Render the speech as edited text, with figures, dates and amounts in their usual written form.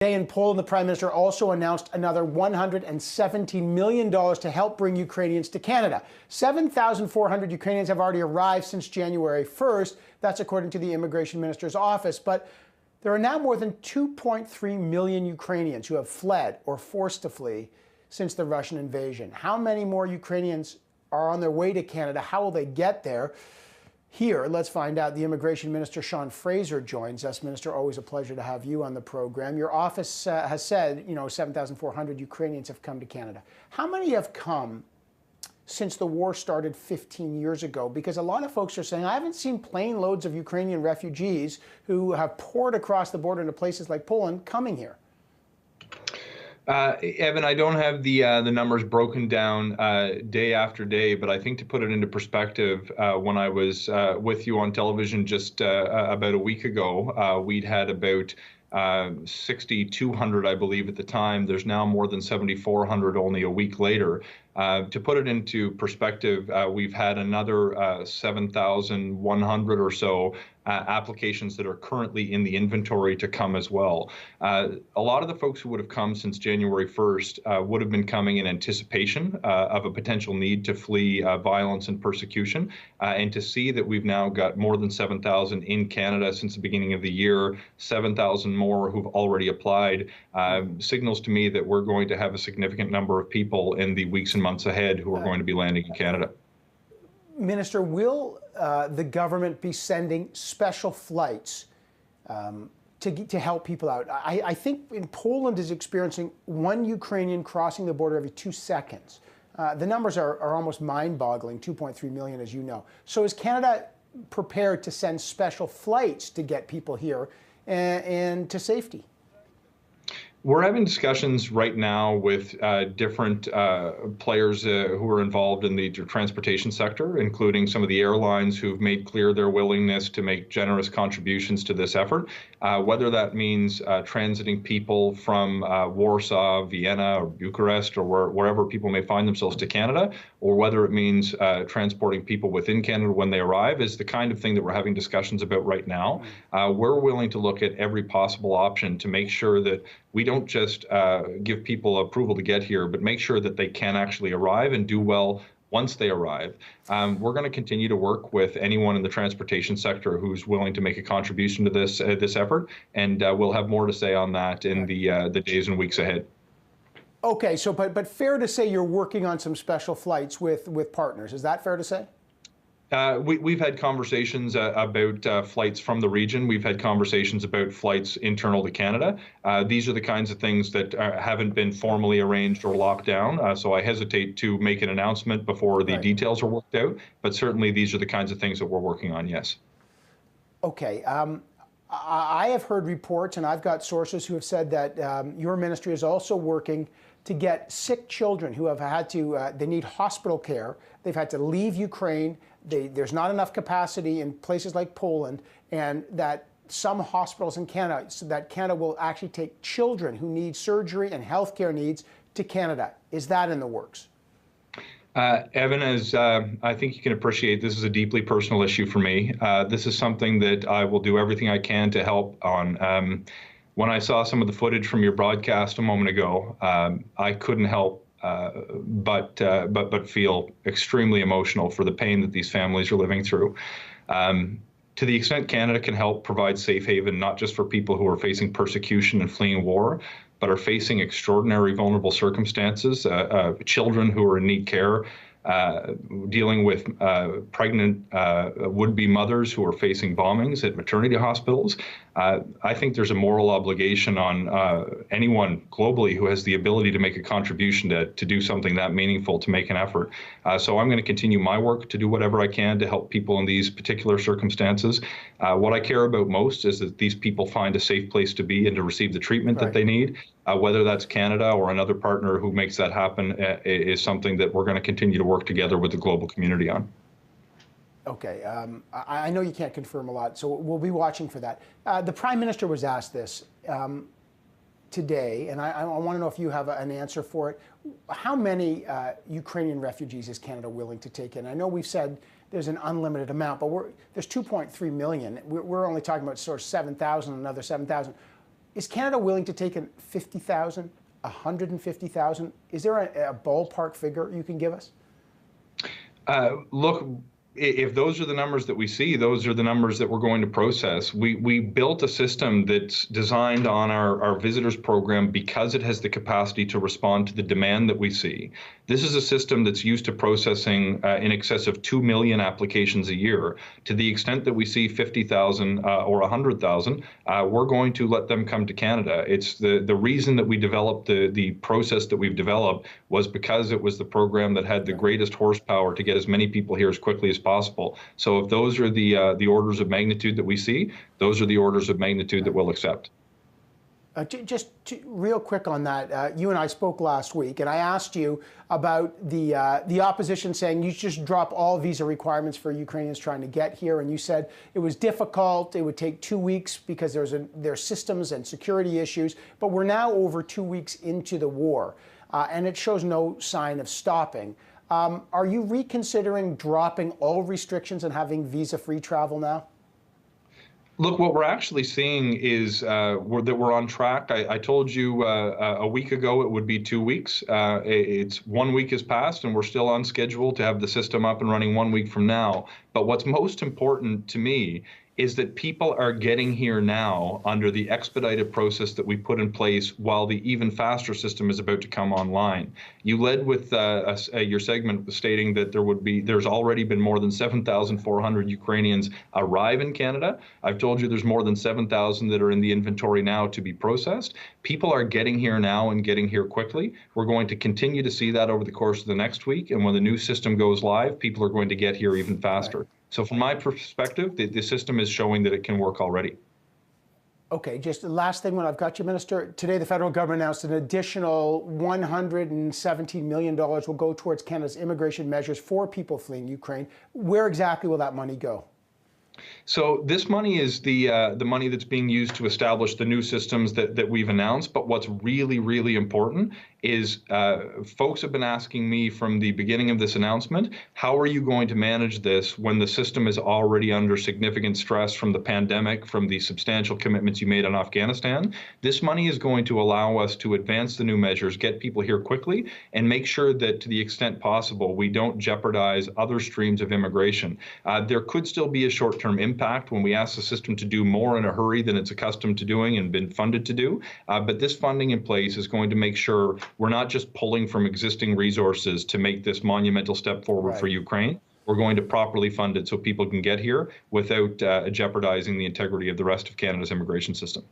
Today in Poland, the Prime Minister also announced another $117 million to help bring Ukrainians to Canada. 7,400 Ukrainians have already arrived since January 1st. That's according to the Immigration Minister's office. But there are now more than 2.3 million Ukrainians who have fled or forced to flee since the Russian invasion. How many more Ukrainians are on their way to Canada? How will they get there? Here, let's find out. The Immigration Minister Sean Fraser joins us. Minister, always a pleasure to have you on the program. Your office has said, 7,400 Ukrainians have come to Canada. How many have come since the war started 15 years ago? Because a lot of folks are saying, I haven't seen plane loads of Ukrainian refugees who have poured across the border into places like Poland coming here. Evan, I don't have the numbers broken down day after day, but I think to put it into perspective, when I was with you on television just about a week ago, we'd had about 6,200, I believe, at the time. There's now more than 7,400 only a week later. To put it into perspective, we've had another 7,100 or so applications that are currently in the inventory to come as well. A lot of the folks who would have come since January 1st would have been coming in anticipation of a potential need to flee violence and persecution. And to see that we've now got more than 7,000 in Canada since the beginning of the year, 7,000 more who've already applied, signals to me that we're going to have a significant number of people in the weeks and months ahead who are going to be landing in Canada. Minister, will the government be sending special flights to help people out? I think in Poland is experiencing one Ukrainian crossing the border every 2 seconds. The numbers are almost mind-boggling, 2.3 million, as you know. So is Canada prepared to send special flights to get people here and to safety? We're having discussions right now with different players who are involved in the transportation sector, including some of the airlines who've made clear their willingness to make generous contributions to this effort, whether that means transiting people from Warsaw, Vienna, or Bucharest, or wherever people may find themselves to Canada, or whether it means transporting people within Canada when they arrive, is the kind of thing that we're having discussions about right now. We're willing to look at every possible option to make sure that we don't just give people approval to get here, but make sure that they can actually arrive and do well once they arrive. We're going to continue to work with anyone in the transportation sector who's willing to make a contribution to this effort, and we'll have more to say on that in the days and weeks ahead. Okay, so but fair to say you're working on some special flights with partners. Is that fair to say? We've had conversations about flights from the region. We've had conversations about flights internal to Canada. These are the kinds of things that haven't been formally arranged or locked down. So I hesitate to make an announcement before the details are worked out. But certainly these are the kinds of things that we're working on, yes. Okay. I have heard reports, and I've got sources who have said that your ministry is also working to get sick children who have had to, they need hospital care. They've had to leave Ukraine. There's not enough capacity in places like Poland, and that some hospitals in Canada, so that Canada will actually take children who need surgery and healthcare needs to Canada. Is that in the works? Evan, as I think you can appreciate, this is a deeply personal issue for me. This is something that I will do everything I can to help on. When I saw some of the footage from your broadcast a moment ago, I couldn't help but feel extremely emotional for the pain that these families are living through. To the extent Canada can help provide safe haven, not just for people who are facing persecution and fleeing war, but are facing extraordinary vulnerable circumstances, children who are in need care, dealing with pregnant would-be mothers who are facing bombings at maternity hospitals. I think there's a moral obligation on anyone globally who has the ability to make a contribution to do something that meaningful, to make an effort. So I'm going to continue my work to do whatever I can to help people in these particular circumstances. What I care about most is that these people find a safe place to be and to receive the treatment that they need. Whether that's Canada or another partner who makes that happen is something that we're going to continue to work together with the global community on. Okay. I know you can't confirm a lot, so we'll be watching for that. The Prime Minister was asked this today, and I want to know if you have an answer for it. How many Ukrainian refugees is Canada willing to take in? I know we've said there's an unlimited amount, but there's 2.3 million. We're only talking about sort of 7,000, another 7,000. Is Canada willing to take in 50,000, 150,000? Is there a ballpark figure you can give us? Look, if those are the numbers that we see, those are the numbers that we're going to process. We built a system that's designed on our visitors program because it has the capacity to respond to the demand that we see. This is a system that's used to processing in excess of 2 million applications a year. To the extent that we see 50,000 or 100,000, we're going to let them come to Canada. It's the reason that we developed the process that we've developed was because it was the program that had the greatest horsepower to get as many people here as quickly as possible. So if those are the orders of magnitude that we see, those are the orders of magnitude that we'll accept. Real quick on that, you and I spoke last week, and I asked you about the opposition saying you just drop all visa requirements for Ukrainians trying to get here, and you said it was difficult, it would take 2 weeks because there's systems and security issues, but we're now over 2 weeks into the war, and it shows no sign of stopping. Are you reconsidering dropping all restrictions and having visa-free travel now? Look, what we're actually seeing is that we're on track. I told you a week ago it would be 2 weeks. It's 1 week has passed, and we're still on schedule to have the system up and running 1 week from now. But what's most important to me is that people are getting here now under the expedited process that we put in place while the even faster system is about to come online. You led with your segment stating that there's already been more than 7,400 Ukrainians arrive in Canada. I've told you there's more than 7,000 that are in the inventory now to be processed. People are getting here now and getting here quickly. We're going to continue to see that over the course of the next week. And when the new system goes live, people are going to get here even faster. Right. So from my perspective, the system is showing that it can work already. Okay, just the last thing when I've got you, Minister. Today, the federal government announced an additional $117 million will go towards Canada's immigration measures for people fleeing Ukraine. Where exactly will that money go? So this money is the money that's being used to establish the new systems that we've announced. But what's really, really important is folks have been asking me from the beginning of this announcement, how are you going to manage this when the system is already under significant stress from the pandemic, from the substantial commitments you made on Afghanistan? This money is going to allow us to advance the new measures, get people here quickly, and make sure that to the extent possible, we don't jeopardize other streams of immigration. There could still be a short-term impact when we ask the system to do more in a hurry than it's accustomed to doing and been funded to do. But this funding in place is going to make sure we're not just pulling from existing resources to make this monumental step forward for Ukraine. We're going to properly fund it so people can get here without jeopardizing the integrity of the rest of Canada's immigration system.